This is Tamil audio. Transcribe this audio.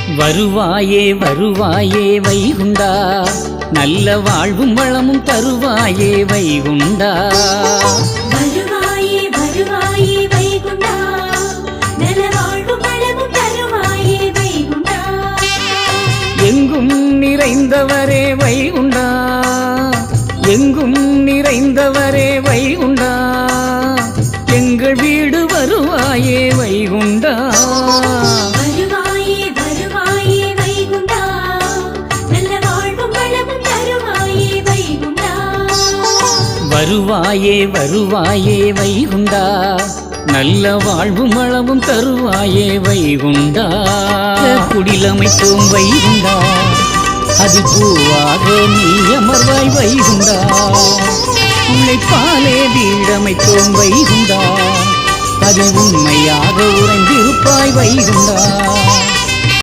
வருவாயே வருவாயே வைகுண்டா, நல்ல வாழ்வும் வளமும் தருவாயே வைகுண்டா. வருவாயே வருவாயே வைகுண்டா, நல்ல வாழ்வும் வளமும் தருவாயே வைகுண்டா. எங்கும் நிறைந்தவரே வைகுண்டா, எங்கும் நிறைந்தவரே வைகுண்டா, எங்கள் வீடு வருவாயே வைகுண்டா. வருவாயே வருவாயே வைகுண்டா, நல்ல வாழ்வும் வளமும் தருவாயே வைகுண்டா. குடிலமைத்தோம் வைகுண்டா, அது பூவாக நீ அமர்வாய் வைகுண்டா. உழைப்பாலே வீடமைத்தோம் வைகுண்டா, அது உண்மையாக உறைந்திருப்பாய் வைகுண்டா.